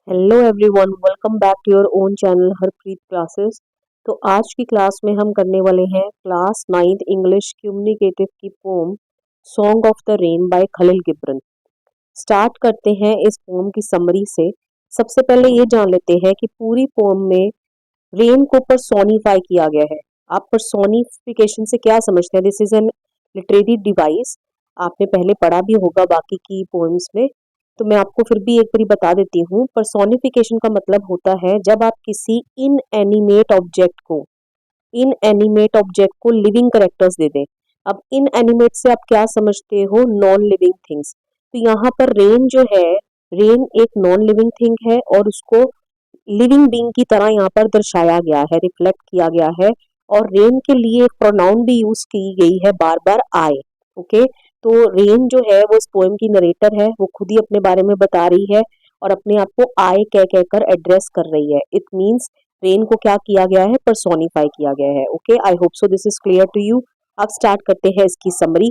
Hello everyone, welcome back to your own channel Harpreet classes. तो आज की क्लास में हम करने वाले हैं क्लास 9th इंग्लिश कम्युनिकेटिव की poem song of the rain by Khalil Gibran. Start करते हैं इस पोम की समरी से। सबसे पहले ये जान लेते हैं कि पूरी पोम में रेन को पर्सोनिफाई किया गया है। आप पर्सोनिफिकेशन से क्या समझते हैं? This is an literary device. आपने पहले पढ़ा भी होगा बाकी की पोएम्स में, तो मैं आपको फिर भी एक बार बता देती हूँ। पर्सोनिफिकेशन का मतलब होता है जब आप किसी इनएनिमेट ऑब्जेक्ट को लिविंग करेक्टर्स दे दें। अब इनएनिमेट से आप क्या समझते हो? Non living things. तो यहाँ पर रेन जो है, रेन एक नॉन लिविंग थिंग है और उसको लिविंग बीइंग की तरह यहाँ पर दर्शाया गया है, रिफ्लेक्ट किया गया है। और रेन के लिए एक प्रोनाउन भी यूज की गई है बार बार, आई। ओके, तो रेन जो है वो इस पोएम की नरेटर है, वो खुद ही अपने बारे में बता रही है और अपने आप को आई कह कहकर एड्रेस कर रही है। इट मीन्स रेन को क्या किया गया है? पर्सोनिफाई किया गया है। Okay, I hope so this is clear to you. अब स्टार्ट करते हैं इसकी समरी।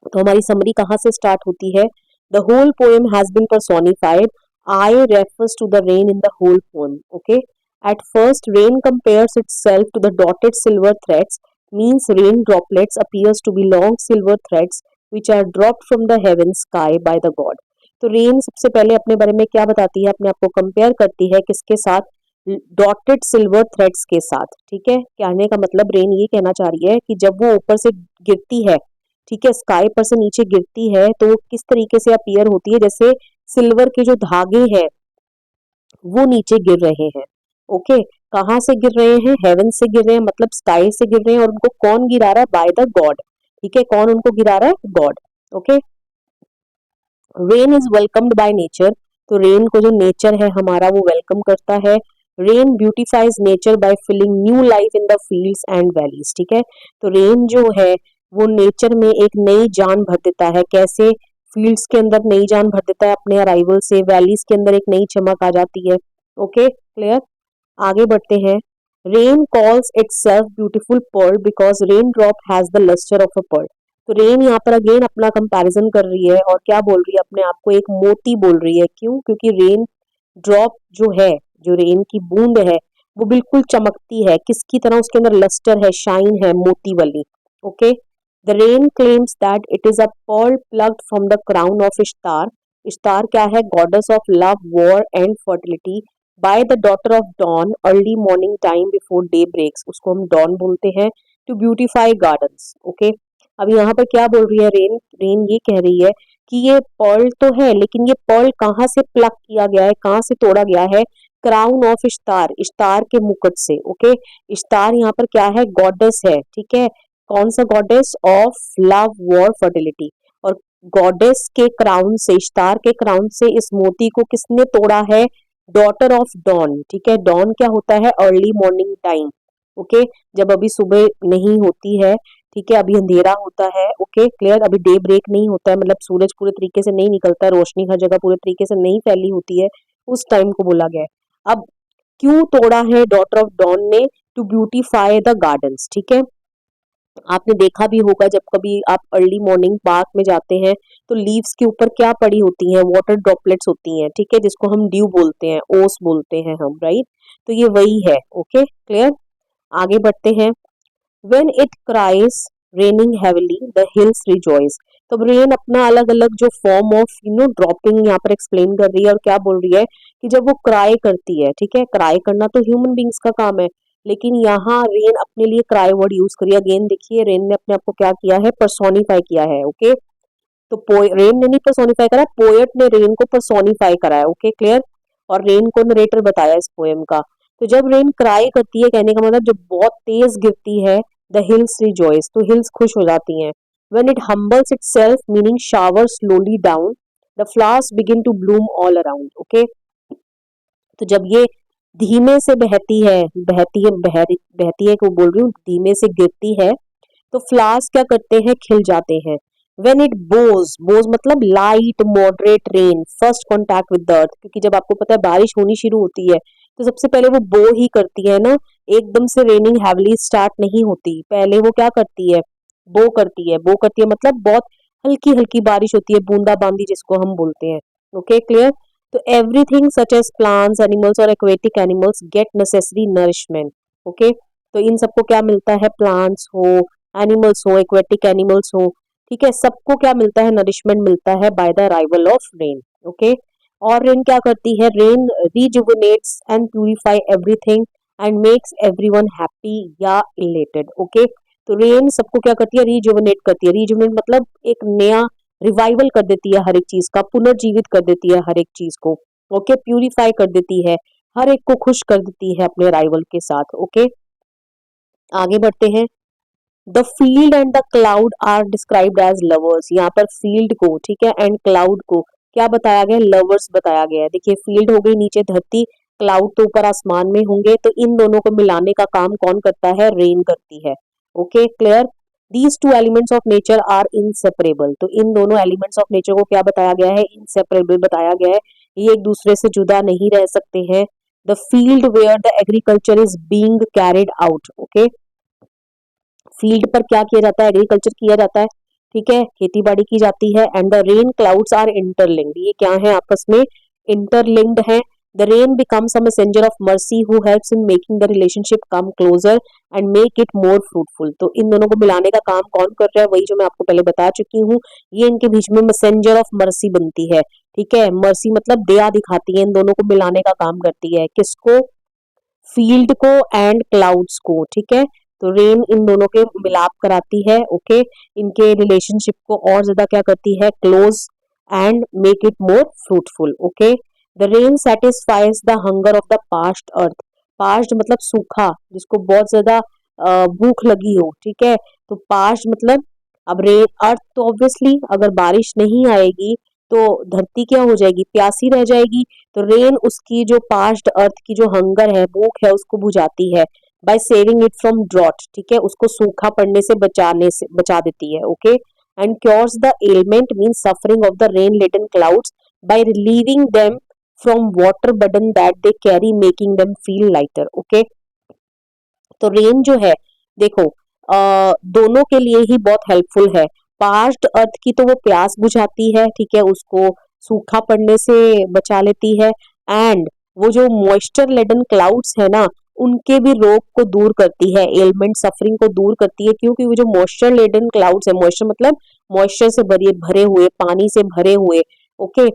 तो हमारी समरी कहाँ से स्टार्ट होती है? The whole poem has been personified. I refers to the rain in the whole poem. Okay. At first, rain compares itself to the dotted silver threads. Means rain droplets appears to be long silver threads which are dropped from the heaven sky by the god. तो rain सबसे पहले अपने बारे में क्या बताती है? अपने आप को कंपेयर करती है किसके साथ? डॉटेड सिल्वर थ्रेड्स के साथ। ठीक है, कहने का मतलब रेन ये कहना चाह रही है कि जब वो ऊपर से गिरती है, ठीक है, स्काई पर से नीचे गिरती है, तो वो किस तरीके से अपीयर होती है? जैसे सिल्वर के जो धागे हैं वो नीचे गिर रहे हैं। ओके, कहाँ से गिर रहे हैं? हेवन से गिर रहे हैं, मतलब स्काई से गिर रहे हैं। और उनको कौन गिरा रहा है? By the god. ठीक है, कौन उनको गिरा रहा है? God. Okay, rain is welcomed by nature. तो रेन को जो नेचर है हमारा वो वेलकम करता है। Rain beautifies nature by filling new life in the fields and valleys. ठीक है, तो रेन जो है वो नेचर में एक नई जान भर देता है। कैसे? फील्ड्स के अंदर नई जान भर देता है अपने अराइवल से, वैलीज के अंदर एक नई चमक आ जाती है। Okay, clear. आगे बढ़ते हैं। Rain calls itself beautiful pearl because rain drop has the lustre of a pearl. तो रेन यहाँ पर अगेन अपना कंपैरिजन कर रही है और क्या बोल रही है? अपने आप को एक मोती बोल रही है। क्यों? क्योंकि रेन ड्रॉप जो है, जो रेन की बूंद है, वो बिल्कुल चमकती है। किसकी तरह? उसके अंदर लस्टर है, शाइन है, मोती वाली। Okay, the rain claims that it is a pearl plucked from the crown of Ishtar. Ishtar क्या है? Goddess of love, war and fertility. By the daughter of dawn early morning time before day breaks, उसको हम don बोलते हैं। To beautify gardens. Okay, अब यहाँ पर क्या बोल रही है रेन? रेन ये कह रही है कि ये पर्ल तो है, लेकिन ये पर्ल कहाँ से प्लग किया गया है, कहाँ से तोड़ा गया है? क्राउन ऑफ इश्तार, इश्तार के मुकुट से। ओके, इश्तार यहाँ पर क्या है? गॉडेस है। ठीक है, कौन सा goddess? Of love, war, fertility. और गॉडेस के क्राउन से, इश्तार के क्राउन से इस मोती को किसने तोड़ा है? Daughter of dawn. ठीक है, डॉन क्या होता है? Early morning time. ओके, जब अभी सुबह नहीं होती है, ठीक है, अभी अंधेरा होता है। Okay, clear. अभी डे ब्रेक नहीं होता है, मतलब सूरज पूरे तरीके से नहीं निकलता है, रोशनी हर जगह पूरे तरीके से नहीं फैली होती है, उस टाइम को बोला गया है। अब क्यों तोड़ा है डॉटर ऑफ डॉन ने? To beautify the gardens. ठीक है, आपने देखा भी होगा जब कभी आप अर्ली मॉर्निंग पार्क में जाते हैं तो लीव्स के ऊपर क्या पड़ी होती हैं? वाटर ड्रॉपलेट्स होती हैं। ठीक है, जिसको हम ड्यू बोलते हैं, ओस बोलते हैं हम, राइट? तो ये वही है। Okay, clear. आगे बढ़ते हैं। When it cries, raining heavily, the hills rejoice। तो रेन अपना अलग अलग जो फॉर्म ऑफ ड्रॉपिंग यहाँ पर एक्सप्लेन कर रही है और क्या बोल रही है कि जब वो क्राई करती है, ठीक है, क्राई करना तो ह्यूमन बींग्स का काम है, लेकिन यहाँ रेन अपने लिए क्राई वर्ड यूज करिए। अगेन देखिए, रेन ने अपने आप को क्या किया है? पर्सोनिफाई किया है। ओके, तो रेन ने नहीं पर्सोनिफाई करा, पोएट ने रेन को पर्सोनिफाई करा है। Okay, clear. और रेन को नरेटर बताया इस पोएम का। तो जब रेन क्राई करती है, कहने का मतलब जब बहुत तेज गिरती है, द हिल्स रिजॉइस, तो हिल्स खुश हो जाती हैं। When it humbles itself, meaning shower slowly down, the flowers begin to bloom all around. Okay, तो जब ये धीमे से बहती है, को बोल रही हूँ, धीमे से गिरती है, तो फ्लावर्स क्या करते हैं? खिल जाते हैं। वेन इट बोज, बोज मतलब light moderate rain, first contact with the earth, क्योंकि जब आपको पता है बारिश होनी शुरू होती है तो सबसे पहले वो बो ही करती है ना, एकदम से रेनिंग हैवली स्टार्ट नहीं होती। पहले वो क्या करती है? बो करती है। बो करती है मतलब बहुत हल्की हल्की बारिश होती है, बूंदा बांदी जिसको हम बोलते हैं। Okay, clear. तो everything such as plants, animals और aquatic animals get necessary nourishment. Okay, तो इन सबको क्या मिलता है, प्लांट्स हो, एनिमल्स हो, एक्वेटिक एनिमल्स हो, ठीक है, सबको क्या मिलता है, नरिशमेंट मिलता है by the arrival of rain. Okay, और रेन क्या करती है, rain rejuvenates and purify everything and makes everyone happy या इलेटेड। ओके, तो रेन सबको क्या करती है, रिजुविनेट करती है। रिजुविनेट मतलब एक नया रिवाइवल कर देती है हर एक चीज का, पुनर्जीवित कर देती है हर एक चीज को। ओके, प्यूरिफाई कर देती है, हर एक को खुश कर देती है अपने अराइवल के साथ। ओके, आगे बढ़ते हैं। The field and the cloud are described as lovers. यहाँ पर फील्ड को, ठीक है, एंड क्लाउड को क्या बताया गया, लवर्स बताया गया है। देखिए, फील्ड हो गई नीचे धरती, क्लाउड तो ऊपर आसमान में होंगे, तो इन दोनों को मिलाने का काम कौन करता है, रेन करती है। Okay, clear. These two elements of nature are inseparable. तो इन दोनों एलिमेंट्स ऑफ नेचर को क्या बताया गया है, इनसेपरेबल बताया गया है, ये एक दूसरे से जुदा नहीं रह सकते हैं। The field where the agriculture is being carried out. Okay, field पर क्या किया जाता है, एग्रीकल्चर किया जाता है, ठीक है, खेती बाड़ी की जाती है। And the rain clouds are interlinked, ये क्या है, आपस में इंटरलिंक्ड है। The rain becomes a messenger of mercy who helps in making the relationship come closer and make it more fruitful. तो इन दोनों को मिलाने का काम कौन कर रहा है, वही जो मैं आपको पहले बता चुकी हूँ, ये इनके बीच में मैसेंजर ऑफ मर्सी बनती है। ठीक है, मर्सी मतलब दया दिखाती है, इन दोनों को मिलाने का काम करती है, किसको, फील्ड को एंड क्लाउड्स को। ठीक है, तो रेन इन दोनों के मिलाप कराती है। ओके, इनके रिलेशनशिप को और ज्यादा क्या करती है, close and make it more fruitful. Okay, the rain satisfies the hunger of the past earth. Past मतलब सूखा, जिसको बहुत ज्यादा भूख लगी हो। ठीक है, तो पास्ट मतलब, अब रेन अर्थ तो ऑब्वियसली अगर बारिश नहीं आएगी तो धरती क्या हो जाएगी, प्यासी रह जाएगी। तो रेन उसकी जो पास्ट अर्थ की जो हंगर है, भूख है, उसको बुझाती है by saving it from drought. ठीक है, उसको सूखा पड़ने से बचा देती है। Okay, and cures the element mean suffering of the rain laden clouds by relieving them from water burden that they carry making them feel lighter. Okay, तो रेन जो है, देखो, दोनों के लिए ही बहुत हेल्पफुल है। पास्ट अर्थ की तो वो प्यास बुझाती है, ठीक है, उसको सूखा पड़ने से बचा लेती है। एंड वो जो मॉइस्चर लेडन क्लाउड्स है ना, उनके भी रोग को दूर करती है, एलिमेंट सफरिंग को दूर करती है, क्योंकि वो जो मॉइस्चर लेडन क्लाउड्स है, मॉइस्चर मतलब मॉइस्चर से भरे हुए, पानी से भरे हुए। ओके,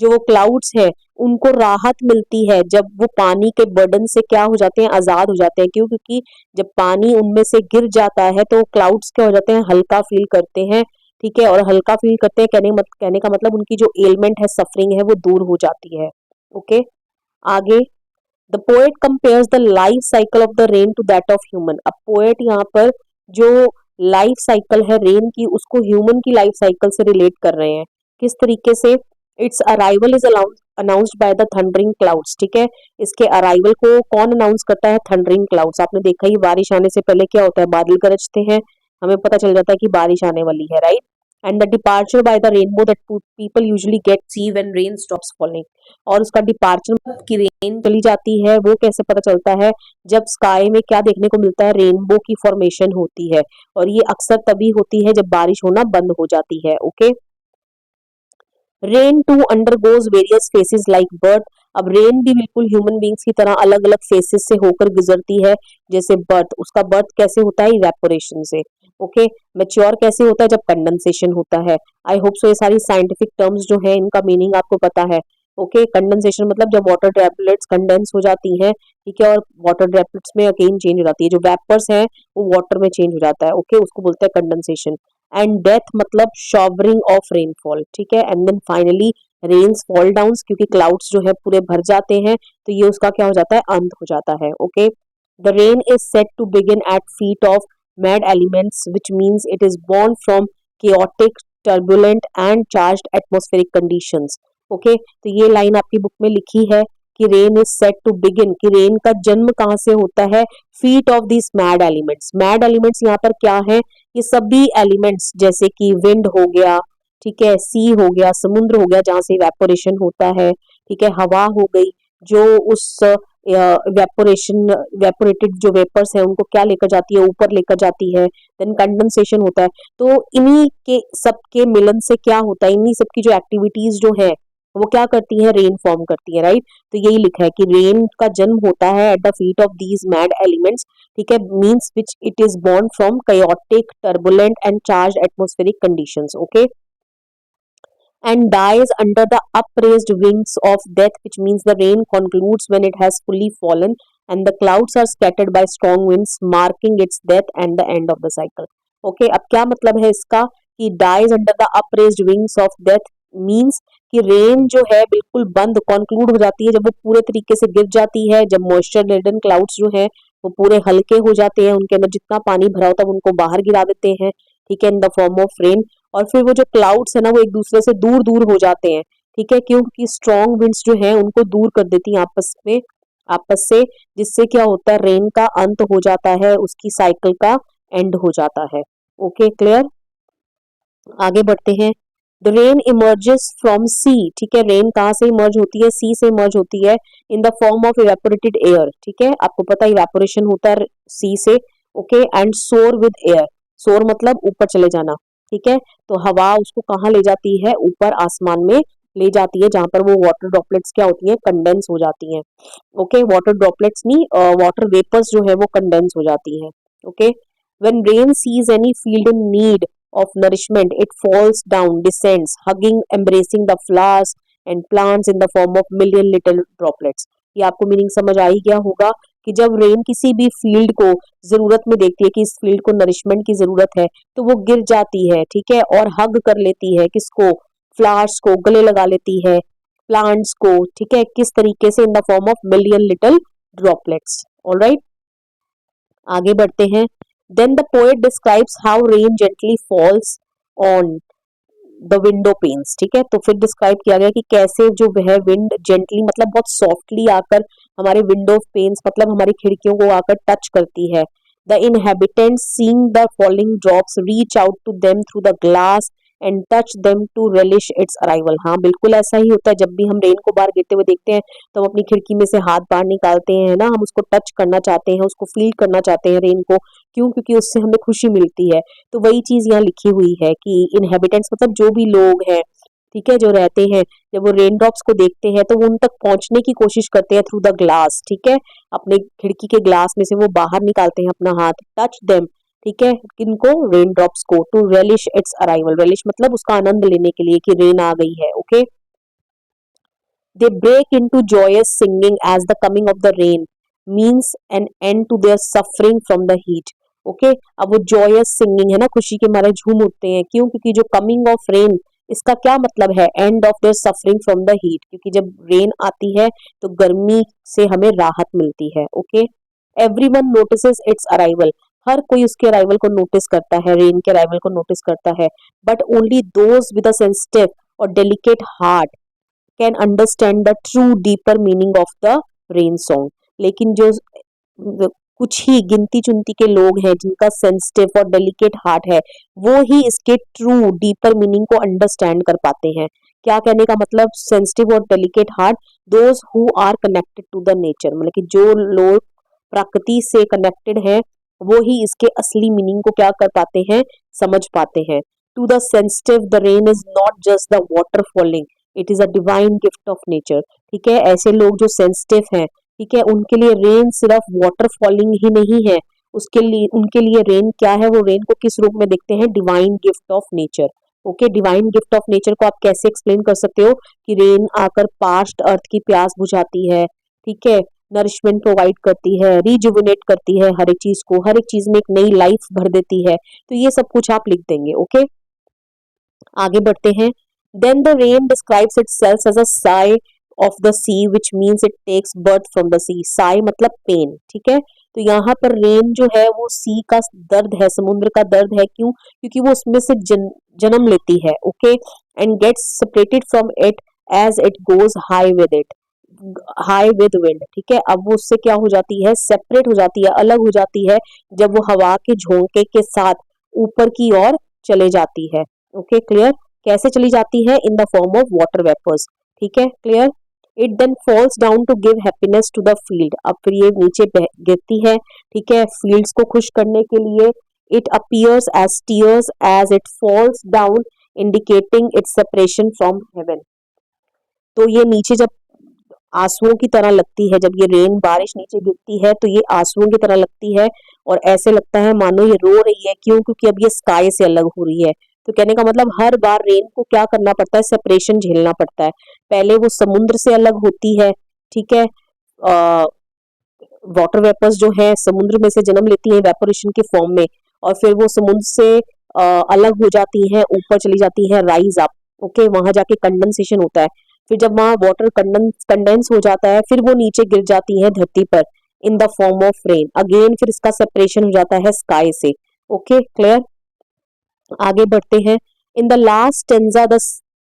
जो वो क्लाउड्स है, उनको राहत मिलती है जब वो पानी के बर्डन से क्या हो जाते हैं, आजाद हो जाते हैं। क्यों, क्योंकि जब पानी उनमें से गिर जाता है तो क्लाउड्स क्या हो जाते हैं, हल्का फील करते हैं। ठीक है, और हल्का फील करते हैं, कहने का मतलब उनकी जो एलिमेंट है, सफरिंग है, वो दूर हो जाती है। ओके, आगे, the poet compares the life cycle of the rain to that of human. अब पोएट यहाँ पर जो लाइफ साइकिल है रेन की, उसको ह्यूमन की लाइफ साइकिल से रिलेट कर रहे हैं। किस तरीके से, it's arrival is announced by the thundering clouds. ठीक है, इसके अराइवल को कौन अनाउंस करता है, थंडरिंग क्लाउड्स। आपने देखा ही, बारिश आने से पहले क्या होता है, बादल गरजते हैं, हमें पता चल जाता है कि बारिश आने वाली है, right. And the departure by the rainbow that people usually get see when rain stops falling. और उसका डिपार्चर की रेन चली जाती है, वो कैसे पता चलता है, जब स्काई में क्या देखने को मिलता है, रेनबो की फॉर्मेशन होती है। और ये अक्सर तभी होती है जब बारिश होना बंद हो जाती है। Okay, rain too undergoes various phases like birth. अब रेन भी बिल्कुल ह्यूमन बींग्स की तरह अलग अलग फेसेस से होकर गुजरती है। जैसे बर्थ, उसका बर्थ कैसे होता है, इवेपोरेशन से। ओके, मैच्योर कैसे होता है, जब कंडेंसेशन होता है। आई होप सो ये सारी साइंटिफिक टर्म्स जो है, इनका मीनिंग आपको पता है। ओके, कंडेंसेशन मतलब जब वाटर ड्रॉपलेट्स कंडेंस हो जाती हैं, ठीक है, और वाटर ड्रॉपलेट्स में अगेन चेंज हो जाती है, जो वेपर्स है वो वाटर में चेंज हो जाता है। ओके, उसको बोलते हैं कंडेंसेशन। एंड डेथ मतलब शॉवरिंग ऑफ रेनफॉल। ठीक है, and then finally rains fall down, क्योंकि क्लाउड्स जो है पूरे भर जाते हैं, तो ये उसका क्या हो जाता है, अंत हो जाता है। Okay, the rain is set to begin at feet of mad elements which means it is born from chaotic turbulent and charged atmospheric conditions. Okay, तो ये लाइन आपकी बुक में लिखी है कि rain is set to begin, कि rain का जन्म कहाँ से होता है, feet of this mad elements. Mad elements यहाँ पर क्या है, ये सभी एलिमेंट्स, जैसे कि विंड हो गया, ठीक है, सी हो गया, समुद्र हो गया जहां से इवेपोरेशन होता है, ठीक है, हवा हो गई, जो उस इवेपोरेशन, इवेपोरेटेड जो वेपर्स है उनको क्या लेकर जाती है, ऊपर लेकर जाती है। देन कंडेंसेशन होता है। तो इन्हीं के सबके मिलन से क्या होता है, इन्हीं सबकी जो एक्टिविटीज जो है, वो क्या करती है, रेन फॉर्म करती है, राइट। तो यही लिखा है कि रेन का जन्म होता है at the feet of these mad elements, ठीक है, means which it is born from chaotic turbulent and charged atmospheric conditions, okay, and dies under the upraised wings of death, which means the rain concludes when it has fully fallen and the clouds are scattered by strong winds, marking its death and the end of the cycle. Okay, अब क्या मतलब है इसका कि dies under the upraised wings of death means कि rain जो है बिल्कुल बंद कॉन्क्लूड हो जाती है जब वो पूरे तरीके से गिर जाती है, जब मॉइस्चर लेडन क्लाउड्स जो है वो पूरे हल्के हो जाते हैं, उनके अंदर जितना पानी भरा होता है वो उनको बाहर गिरा देते हैं, ठीक है, in the form of rain. और फिर वो जो क्लाउड्स है ना वो एक दूसरे से दूर दूर हो जाते हैं, ठीक है, क्योंकि स्ट्रॉन्ग विंड्स जो है उनको दूर कर देती हैं आपस से, जिससे क्या होता है, रेन का अंत हो जाता है, उसकी साइकिल का एंड हो जाता है। Okay, clear. आगे बढ़ते हैं। द रेन इमर्जेस फ्रॉम सी, ठीक है, रेन कहाँ से इमर्ज होती है, सी से इमर्ज होती है, in the form of evaporated air, ठीक है, आपको पता है इवेपोरेशन होता है सी से, ओके, एंड सोर विद एयर, सोर मतलब ऊपर चले जाना, ठीक है, तो हवा उसको कहाँ ले जाती है, ऊपर आसमान में ले जाती है, जहां पर वो वाटर ड्रॉपलेट्स क्या होती हैं, कंडेंस हो जाती हैं, ओके, वाटर ड्रॉपलेट्स नहीं, वाटर वेपर्स जो है वो कंडेंस हो जाती है, okay. When rain sees any field in need of nourishment, it falls down, descends, hugging, embracing the flowers and plants in the form of million little droplets. ये आपको meaning समझ आ ही गया होगा कि जब रेन किसी भी फील्ड को जरूरत में देखती है कि इस फील्ड को नरिशमेंट की जरूरत है, तो वो गिर जाती है, ठीक है, और हग कर लेती है किसको, फ्लावर्स को, गले लगा लेती है प्लांट्स को, ठीक है, किस तरीके से, इन the form of million little droplets. Alright, आगे बढ़ते हैं। Then the poet describes how rain gently falls on the window panes, ठीक है, तो फिर डिस्क्राइब किया गया कि कैसे जो वह विंड जेंटली मतलब बहुत सॉफ्टली आकर हमारे विंडो पेन्स मतलब हमारी खिड़कियों को आकर टच करती है। The inhabitants seeing the falling drops reach out to them through the glass and touch them to relish its arrival। हाँ, बिल्कुल ऐसा ही होता है, जब भी हम रेन को बाहर गिरते हुए देखते हैं तो हम अपनी खिड़की में से हाथ बाहर निकालते हैं ना, हम उसको टच करना चाहते हैं, उसको फील करना चाहते हैं रेन को, क्यों, क्योंकि उससे हमें खुशी मिलती है। तो वही चीज यहाँ लिखी हुई है कि इनहेबिटेंट्स मतलब जो भी लोग हैं, ठीक है, जो रहते हैं, जब वो रेन ड्रॉप्स को देखते हैं तो वो उन तक पहुंचने की कोशिश करते हैं थ्रू द ग्लास, ठीक है, अपने खिड़की के ग्लास में से वो बाहर निकालते हैं अपना हाथ, टच देम, ठीक है, किनको, रेन ड्रॉप्स को, to relish its arrival, relish मतलब उसका आनंद लेने के लिए कि रेन आ गई है, okay. They break into joyous singing as the coming of the rain means an end to their suffering from the heat, okay. अब वो जॉयस सिंगिंग है ना, खुशी के मारे झूम उठते हैं, क्यों, क्योंकि जो कमिंग ऑफ रेन इसका क्या मतलब है, end of their suffering from the heat, क्योंकि जब रेन आती है तो गर्मी से हमें राहत मिलती है, okay. Everyone notices its arrival, हर कोई उसके अराइवल को नोटिस करता है, रेन के अराइवल को नोटिस करता है, but only those with a sensitive और delicate heart can understand the true deeper meaning of the rain song. लेकिन जो कुछ ही गिनती चुनती के लोग हैं जिनका सेंसिटिव और डेलिकेट हार्ट है, वो ही इसके ट्रू डीपर मीनिंग को अंडरस्टैंड कर पाते हैं। क्या कहने का मतलब, सेंसिटिव और delicate heart, those who are connected to the nature, मतलब कि जो लोग प्रकृति से कनेक्टेड हैं वो ही इसके असली मीनिंग को क्या कर पाते हैं, समझ पाते हैं। To the sensitive the rain is not just the water falling, it is a divine gift of nature, ठीक है, ऐसे लोग जो सेंसिटिव हैं, ठीक है, उनके लिए रेन सिर्फ वाटर फॉलिंग ही नहीं है, उसके लिए उनके लिए रेन क्या है, वो रेन को किस रूप में देखते हैं, divine gift of nature, okay. Divine gift of nature को आप कैसे एक्सप्लेन कर सकते हो कि रेन आकर पास्ट अर्थ की प्यास बुझाती है, ठीक है, नरिशमेंट प्रोवाइड करती है, रिजुविनेट करती है हर एक चीज को, हर एक चीज में एक नई लाइफ भर देती है, तो ये सब कुछ आप लिख देंगे, ओके। आगे बढ़ते हैं। Then the rain describes itself as a sigh of the sea which means it takes birth from the sea, sigh मतलब पेन, ठीक है, तो यहाँ पर रेन जो है वो सी का दर्द है, समुद्र का दर्द है, क्यों, क्योंकि वो उसमें से जन्म लेती है, okay, and gets separated from it as it goes high with it, high with wind, ठीक है, अब वो उससे क्या हो जाती है, सेपरेट हो जाती है, अलग हो जाती है, जब वो हवा के झोंके के साथ ऊपर की ओर चले जाती है, ओके, क्लियर। कैसे चली जाती है, in the form of water vapours, ठीक है, clear. It then falls down to give happiness to the field, अब फिर ये नीचे गिरती है, ठीक है, फील्ड्स को खुश करने के लिए। It appears as tears as it falls down indicating its separation from heaven, तो ये नीचे जब आंसुओं की तरह लगती है, जब ये रेन बारिश नीचे गिरती है तो ये आंसुओं की तरह लगती है और ऐसे लगता है मानो ये रो रही है। क्यों? क्योंकि अब ये स्काई से अलग हो रही है। तो कहने का मतलब हर बार रेन को क्या करना पड़ता है, सेपरेशन झेलना पड़ता है। पहले वो समुद्र से अलग होती है, ठीक है, वाटर वेपर्स जो है समुद्र में से जन्म लेती है वेपोरेशन के फॉर्म में, और फिर वो समुद्र से अलग हो जाती है, ऊपर चली जाती है, राइज अप, ओके, वहां जाके कंडेंसेशन होता है। फिर जब वहां वाटर कंडेंस हो जाता है फिर वो नीचे गिर जाती है धरती पर in the form of rain again, फिर इसका सेपरेशन हो जाता है स्काई से। Okay, clear? आगे बढ़ते हैं। In the last stanza the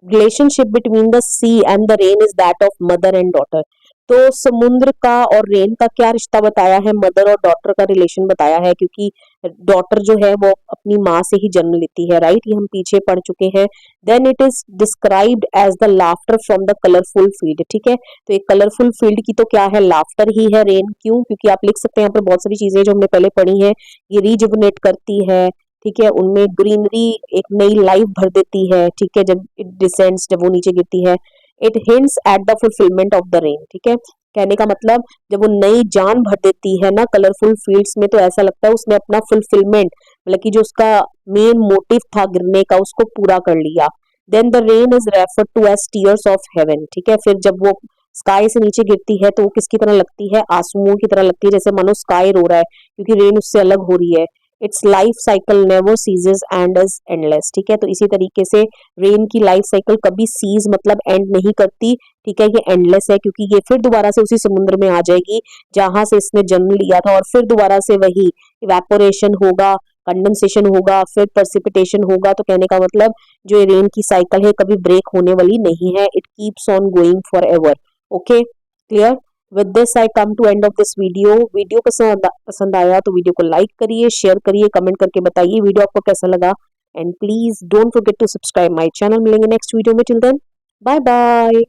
relationship between the sea and the rain is that of mother and daughter. तो समुद्र का और रेन का क्या रिश्ता बताया है? मदर और डॉटर का रिलेशन बताया है, क्योंकि डॉटर जो है वो अपनी माँ से ही जन्म लेती है, राइट? ये हम पीछे पढ़ चुके हैं। Then it is described as the laughter from the colourful field, ठीक है। तो एक कलरफुल फील्ड की तो क्या है, लाफ्टर ही है रेन। क्यों? क्योंकि आप लिख सकते हैं यहाँ पर बहुत सारी चीजें जो हमने पहले पढ़ी है, ये रिजुवनेट करती है, ठीक है, उनमें ग्रीनरी एक नई लाइफ भर देती है, ठीक है, जब इट डिसेंड्स, जब वो नीचे गिरती है। It hints at the fulfilment of the rain, ठीक है। कहने का मतलब जब वो नई जान भर देती है ना कलरफुल फील्ड्स में, तो ऐसा लगता है उसने अपना फुलफिलमेंट, मतलब कि जो उसका मेन मोटिव था गिरने का, उसको पूरा कर लिया। Then the rain is referred to as tears of heaven, ठीक है। फिर जब वो स्काई से नीचे गिरती है तो वो किसकी तरह लगती है? आंसुओं की तरह लगती है, जैसे मानो स्काई रो रहा है, क्योंकि रेन उससे अलग हो रही है। Its life cycle never ceases and is endless, ठीक है। तो इसी तरीके से रेन की लाइफ साइकिल कभी सीज मतलब एंड नहीं करती, ठीक है, ये एंडलेस है, क्योंकि ये फिर दोबारा से उसी समुद्र में आ जाएगी जहां से इसने जन्म लिया था, और फिर दोबारा से वही इवेपोरेशन होगा, कंडेंसेशन होगा, फिर प्रेसिपिटेशन होगा। तो कहने का मतलब जो ये रेन की साइकिल है कभी ब्रेक होने वाली नहीं है, it keeps on going forever. Okay, clear? With this I come to end of this video. Video पसंद आया तो वीडियो को लाइक करिए, शेयर करिए, कमेंट करके बताइए वीडियो आपको कैसा लगा, and please don't forget to subscribe my channel. मिलेंगे नेक्स्ट वीडियो में, टिल देन बाय बाय।